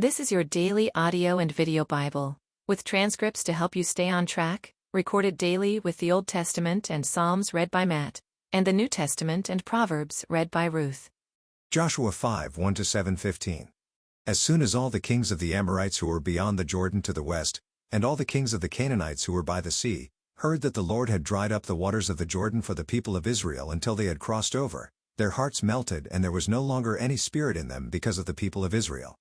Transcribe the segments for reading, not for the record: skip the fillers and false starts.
This is your daily audio and video Bible, with transcripts to help you stay on track, recorded daily with the Old Testament and Psalms read by Matt, and the New Testament and Proverbs read by Ruth. Joshua 5, 1-7-15. As soon as all the kings of the Amorites who were beyond the Jordan to the west, and all the kings of the Canaanites who were by the sea, heard that the Lord had dried up the waters of the Jordan for the people of Israel until they had crossed over, their hearts melted and there was no longer any spirit in them because of the people of Israel.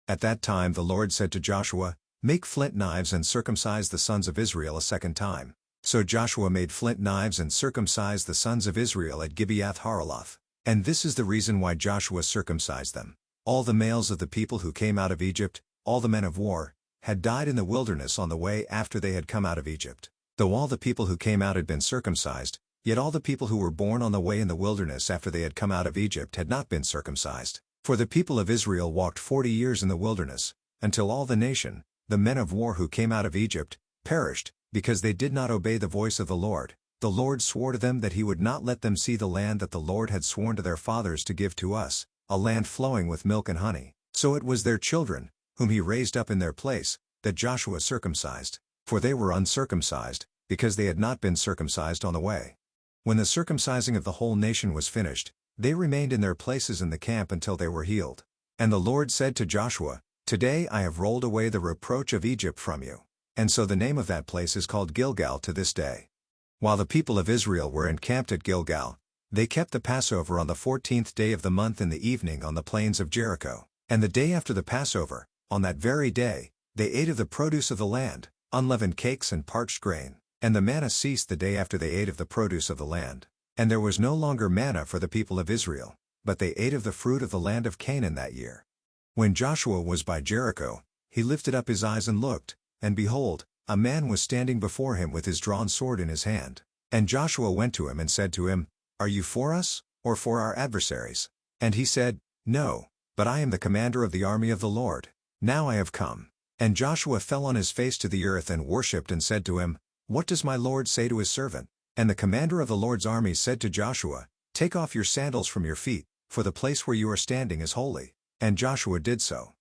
At that time the Lord said to Joshua, "Make flint knives and circumcise the sons of Israel a second time." So Joshua made flint knives and circumcised the sons of Israel at Gibeath Haraloth. And this is the reason why Joshua circumcised them. All the males of the people who came out of Egypt, all the men of war, had died in the wilderness on the way after they had come out of Egypt. Though all the people who came out had been circumcised, yet all the people who were born on the way in the wilderness after they had come out of Egypt had not been circumcised. For the people of Israel walked 40 years in the wilderness, until all the nation, the men of war who came out of Egypt, perished, because they did not obey the voice of the Lord. The Lord swore to them that he would not let them see the land that the Lord had sworn to their fathers to give to us, a land flowing with milk and honey. So it was their children, whom he raised up in their place, that Joshua circumcised, for they were uncircumcised, because they had not been circumcised on the way. When the circumcising of the whole nation was finished, they remained in their places in the camp until they were healed. And the Lord said to Joshua, "Today I have rolled away the reproach of Egypt from you." And so the name of that place is called Gilgal to this day. While the people of Israel were encamped at Gilgal, they kept the Passover on the 14th day of the month in the evening on the plains of Jericho. And the day after the Passover, on that very day, they ate of the produce of the land, unleavened cakes and parched grain. And the manna ceased the day after they ate of the produce of the land. And there was no longer manna for the people of Israel, but they ate of the fruit of the land of Canaan that year. When Joshua was by Jericho, he lifted up his eyes and looked, and behold, a man was standing before him with his drawn sword in his hand. And Joshua went to him and said to him, "Are you for us, or for our adversaries?" And he said, "No, but I am the commander of the army of the Lord. Now I have come." And Joshua fell on his face to the earth and worshipped and said to him, "What does my Lord say to his servant?" And the commander of the Lord's army said to Joshua, "Take off your sandals from your feet, for the place where you are standing is holy." And Joshua did so.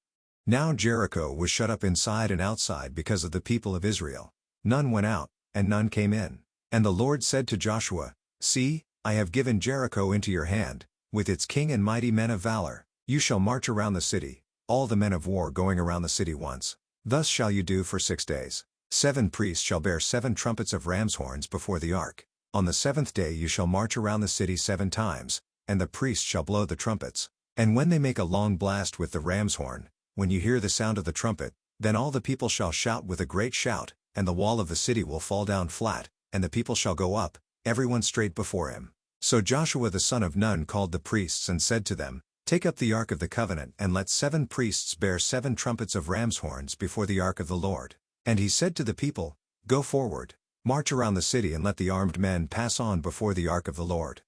Now Jericho was shut up inside and outside because of the people of Israel. None went out, and none came in. And the Lord said to Joshua, "See, I have given Jericho into your hand, with its king and mighty men of valor. You shall march around the city, all the men of war going around the city once. Thus shall you do for 6 days. 7 priests shall bear 7 trumpets of ram's horns before the ark. On the 7th day you shall march around the city 7 times, and the priests shall blow the trumpets. And when they make a long blast with the ram's horn, when you hear the sound of the trumpet, then all the people shall shout with a great shout, and the wall of the city will fall down flat, and the people shall go up, everyone straight before him." So Joshua the son of Nun called the priests and said to them, "Take up the ark of the covenant and let 7 priests bear 7 trumpets of ram's horns before the ark of the Lord." And he said to the people, "Go forward, march around the city and let the armed men pass on before the ark of the Lord."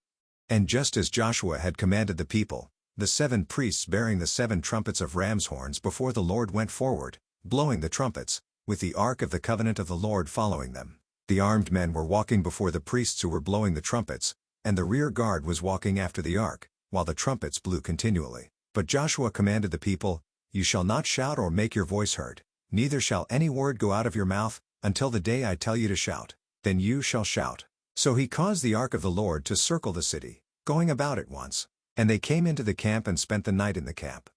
And just as Joshua had commanded the people, the 7 priests bearing the 7 trumpets of ram's horns before the Lord went forward, blowing the trumpets, with the ark of the covenant of the Lord following them. The armed men were walking before the priests who were blowing the trumpets, and the rear guard was walking after the ark, while the trumpets blew continually. But Joshua commanded the people, "You shall not shout or make your voice heard, neither shall any word go out of your mouth, until the day I tell you to shout. Then you shall shout." So he caused the ark of the Lord to circle the city, going about it once. And they came into the camp and spent the night in the camp.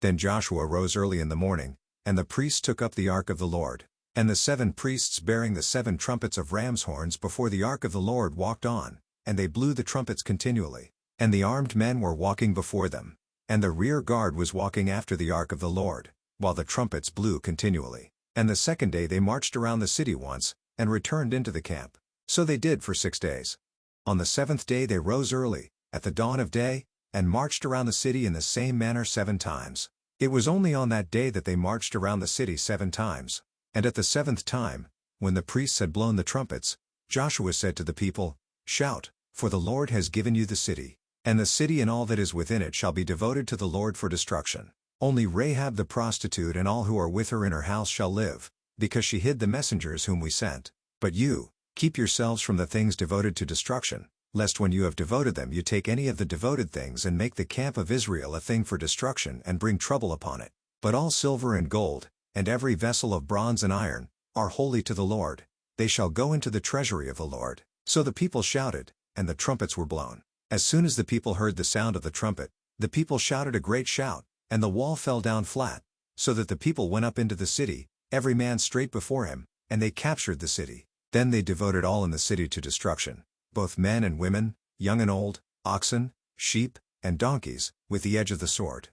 Then Joshua rose early in the morning, and the priests took up the ark of the Lord. And the 7 priests bearing the 7 trumpets of ram's horns before the ark of the Lord walked on, and they blew the trumpets continually. And the armed men were walking before them, and the rear guard was walking after the ark of the Lord, while the trumpets blew continually. And the 2nd day they marched around the city once, and returned into the camp. So they did for 6 days. On the 7th day they rose early, at the dawn of day, and marched around the city in the same manner 7 times. It was only on that day that they marched around the city 7 times. And at the 7th time, when the priests had blown the trumpets, Joshua said to the people, "Shout, for the Lord has given you the city. And the city and all that is within it shall be devoted to the Lord for destruction. Only Rahab the prostitute and all who are with her in her house shall live, because she hid the messengers whom we sent. But you, keep yourselves from the things devoted to destruction, lest when you have devoted them you take any of the devoted things and make the camp of Israel a thing for destruction and bring trouble upon it." But all silver and gold, and every vessel of bronze and iron, are holy to the Lord. They shall go into the treasury of the Lord. So the people shouted, and the trumpets were blown. As soon as the people heard the sound of the trumpet, the people shouted a great shout, and the wall fell down flat, so that the people went up into the city, every man straight before him, and they captured the city. Then they devoted all in the city to destruction, both men and women, young and old, oxen, sheep, and donkeys, with the edge of the sword.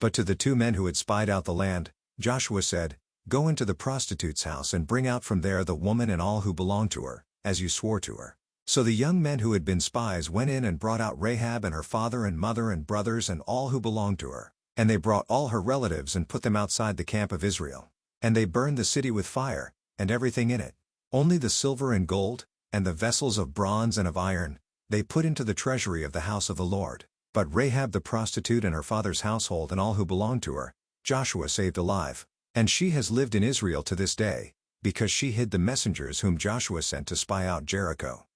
But to the 2 men who had spied out the land, Joshua said, "Go into the prostitute's house and bring out from there the woman and all who belong to her, as you swore to her." So the young men who had been spies went in and brought out Rahab and her father and mother and brothers and all who belonged to her. And they brought all her relatives and put them outside the camp of Israel. And they burned the city with fire, and everything in it. Only the silver and gold, and the vessels of bronze and of iron, they put into the treasury of the house of the Lord. But Rahab the prostitute and her father's household and all who belonged to her, Joshua saved alive. And she has lived in Israel to this day, because she hid the messengers whom Joshua sent to spy out Jericho.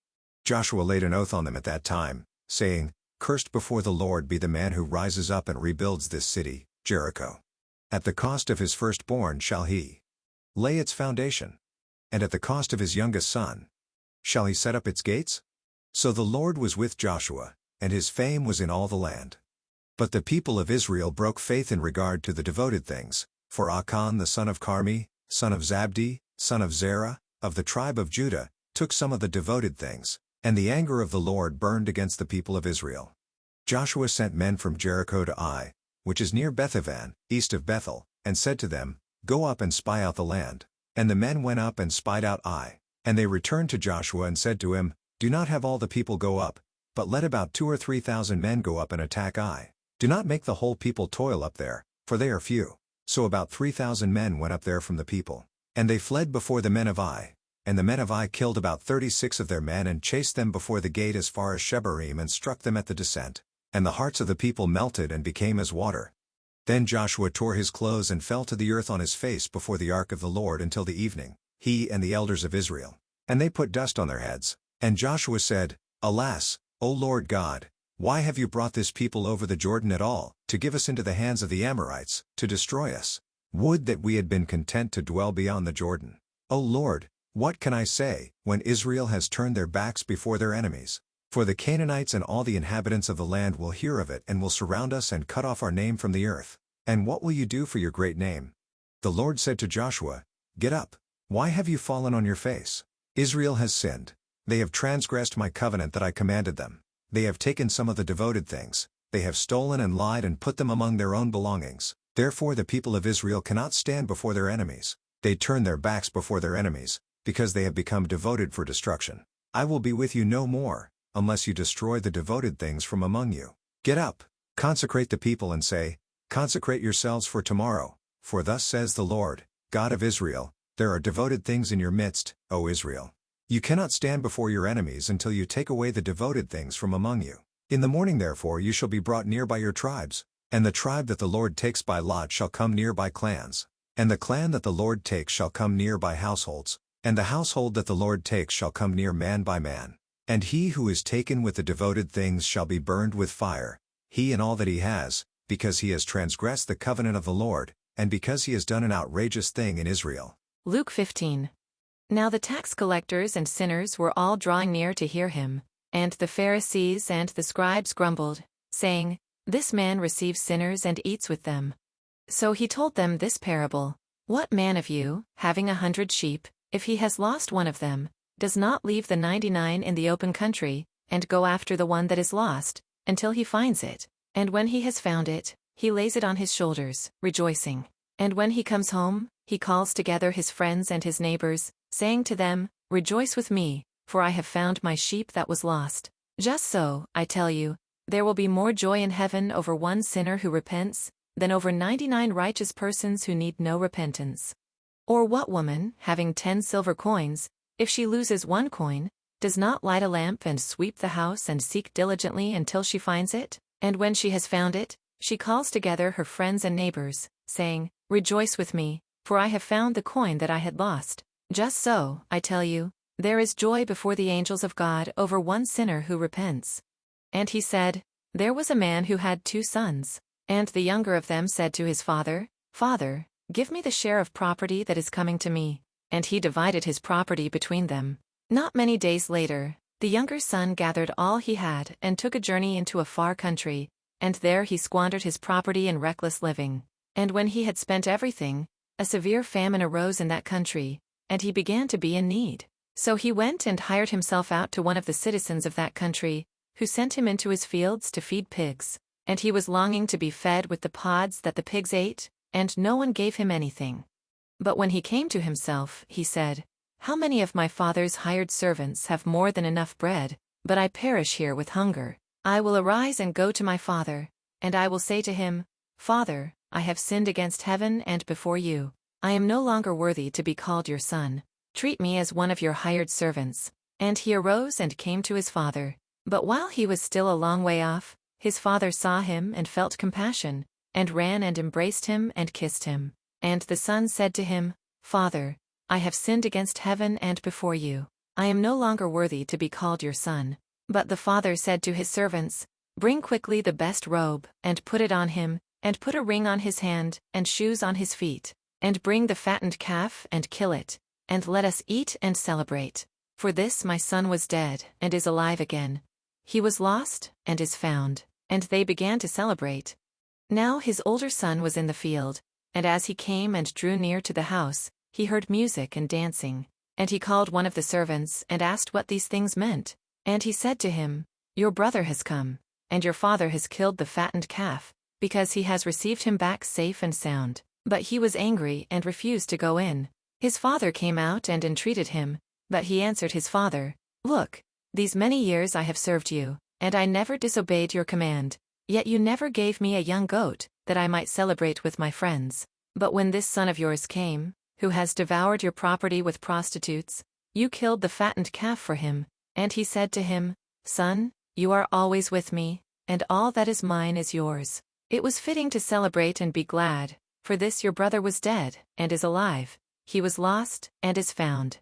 Joshua laid an oath on them at that time, saying, "Cursed before the Lord be the man who rises up and rebuilds this city, Jericho. At the cost of his firstborn shall he lay its foundation, and at the cost of his youngest son shall he set up its gates?" So the Lord was with Joshua, and his fame was in all the land. But the people of Israel broke faith in regard to the devoted things, for Achan the son of Carmi, son of Zabdi, son of Zerah, of the tribe of Judah, took some of the devoted things, and the anger of the Lord burned against the people of Israel. Joshua sent men from Jericho to Ai, which is near Bethavan, east of Bethel, and said to them, "Go up and spy out the land." And the men went up and spied out Ai. And they returned to Joshua and said to him, "Do not have all the people go up, but let about 2,000 or 3,000 men go up and attack Ai. Do not make the whole people toil up there, for they are few." So about 3,000 men went up there from the people. And they fled before the men of Ai. And the men of Ai killed about 36 of their men and chased them before the gate as far as Shebarim and struck them at the descent. And the hearts of the people melted and became as water. Then Joshua tore his clothes and fell to the earth on his face before the ark of the Lord until the evening, he and the elders of Israel. And they put dust on their heads. And Joshua said, "Alas, O Lord God, why have you brought this people over the Jordan at all, to give us into the hands of the Amorites, to destroy us? Would that we had been content to dwell beyond the Jordan. O Lord, what can I say, when Israel has turned their backs before their enemies? For the Canaanites and all the inhabitants of the land will hear of it and will surround us and cut off our name from the earth. And what will you do for your great name?" The Lord said to Joshua, "Get up. Why have you fallen on your face? Israel has sinned. They have transgressed my covenant that I commanded them. They have taken some of the devoted things. They have stolen and lied and put them among their own belongings. Therefore the people of Israel cannot stand before their enemies. They turn their backs before their enemies, because they have become devoted for destruction. I will be with you no more, unless you destroy the devoted things from among you. Get up, consecrate the people and say, 'Consecrate yourselves for tomorrow, for thus says the Lord, God of Israel, there are devoted things in your midst, O Israel. You cannot stand before your enemies until you take away the devoted things from among you. In the morning therefore you shall be brought near by your tribes, and the tribe that the Lord takes by lot shall come near by clans, and the clan that the Lord takes shall come near by households, and the household that the Lord takes shall come near man by man. And he who is taken with the devoted things shall be burned with fire, he and all that he has, because he has transgressed the covenant of the Lord, and because he has done an outrageous thing in Israel." Luke 15. Now the tax collectors and sinners were all drawing near to hear him, and the Pharisees and the scribes grumbled, saying, "This man receives sinners and eats with them." So he told them this parable: "What man of you, having 100 sheep, if he has lost one of them, does not leave the 99 in the open country, and go after the one that is lost, until he finds it? And when he has found it, he lays it on his shoulders, rejoicing. And when he comes home, he calls together his friends and his neighbors, saying to them, 'Rejoice with me, for I have found my sheep that was lost.' Just so, I tell you, there will be more joy in heaven over one sinner who repents, than over 99 righteous persons who need no repentance. Or what woman, having 10 silver coins, if she loses one coin, does not light a lamp and sweep the house and seek diligently until she finds it? And when she has found it, she calls together her friends and neighbors, saying, 'Rejoice with me, for I have found the coin that I had lost.' Just so, I tell you, there is joy before the angels of God over one sinner who repents." And he said, "There was a man who had 2 sons. And the younger of them said to his father, "Father, give me the share of property that is coming to me." And he divided his property between them. Not many days later, the younger son gathered all he had and took a journey into a far country, and there he squandered his property in reckless living. And when he had spent everything, a severe famine arose in that country, and he began to be in need. So he went and hired himself out to one of the citizens of that country, who sent him into his fields to feed pigs. And he was longing to be fed with the pods that the pigs ate, and no one gave him anything. But when he came to himself, he said, "How many of my father's hired servants have more than enough bread, but I perish here with hunger? I will arise and go to my father, and I will say to him, 'Father, I have sinned against heaven and before you. I am no longer worthy to be called your son. Treat me as one of your hired servants.' And he arose and came to his father. But while he was still a long way off, his father saw him and felt compassion, and ran and embraced him and kissed him. And the son said to him, 'Father, I have sinned against heaven and before you. I am no longer worthy to be called your son.' But the father said to his servants, 'Bring quickly the best robe, and put it on him, and put a ring on his hand, and shoes on his feet. And bring the fattened calf, and kill it, and let us eat and celebrate. For this my son was dead, and is alive again. He was lost, and is found.' And they began to celebrate. Now his older son was in the field, and as he came and drew near to the house, he heard music and dancing. And he called one of the servants and asked what these things meant. And he said to him, 'Your brother has come, and your father has killed the fattened calf, because he has received him back safe and sound.' But he was angry and refused to go in. His father came out and entreated him, but he answered his father, 'Look, these many years I have served you, and I never disobeyed your command. Yet you never gave me a young goat, that I might celebrate with my friends. But when this son of yours came, who has devoured your property with prostitutes, you killed the fattened calf for him.' And he said to him, 'Son, you are always with me, and all that is mine is yours. It was fitting to celebrate and be glad, for this your brother was dead, and is alive. He was lost, and is found.'"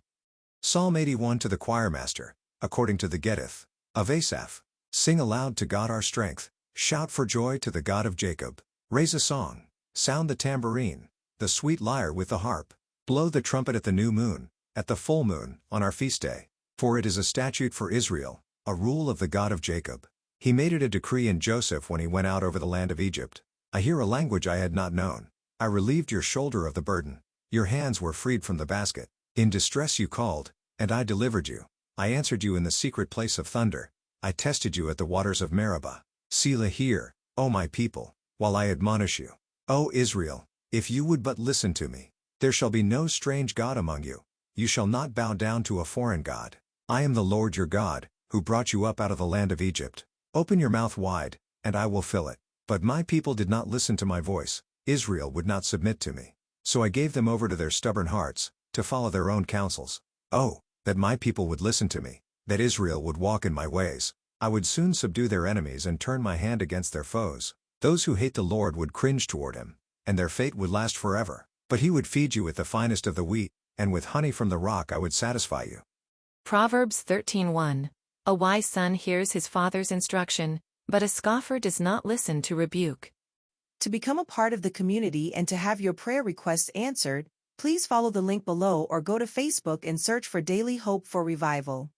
Psalm 81 to the choirmaster, according to the Gittith of Asaph. Sing aloud to God our strength, shout for joy to the God of Jacob. Raise a song, sound the tambourine, the sweet lyre with the harp. Blow the trumpet at the new moon, at the full moon, on our feast day. For it is a statute for Israel, a rule of the God of Jacob. He made it a decree in Joseph when he went out over the land of Egypt. I hear a language I had not known. I relieved your shoulder of the burden. Your hands were freed from the basket. In distress you called, and I delivered you. I answered you in the secret place of thunder. I tested you at the waters of Meribah. Selah, hear, O my people, while I admonish you. O Israel, if you would but listen to me. There shall be no strange god among you. You shall not bow down to a foreign god. I am the Lord your God, who brought you up out of the land of Egypt. Open your mouth wide, and I will fill it. But my people did not listen to my voice. Israel would not submit to me. So I gave them over to their stubborn hearts, to follow their own counsels. Oh, that my people would listen to me, that Israel would walk in my ways. I would soon subdue their enemies and turn my hand against their foes. Those who hate the Lord would cringe toward him, and their fate would last forever. But he would feed you with the finest of the wheat, and with honey from the rock I would satisfy you. Proverbs 13:1. A wise son hears his father's instruction, but a scoffer does not listen to rebuke. To become a part of the community and to have your prayer requests answered, please follow the link below or go to Facebook and search for Daily Hope for Revival.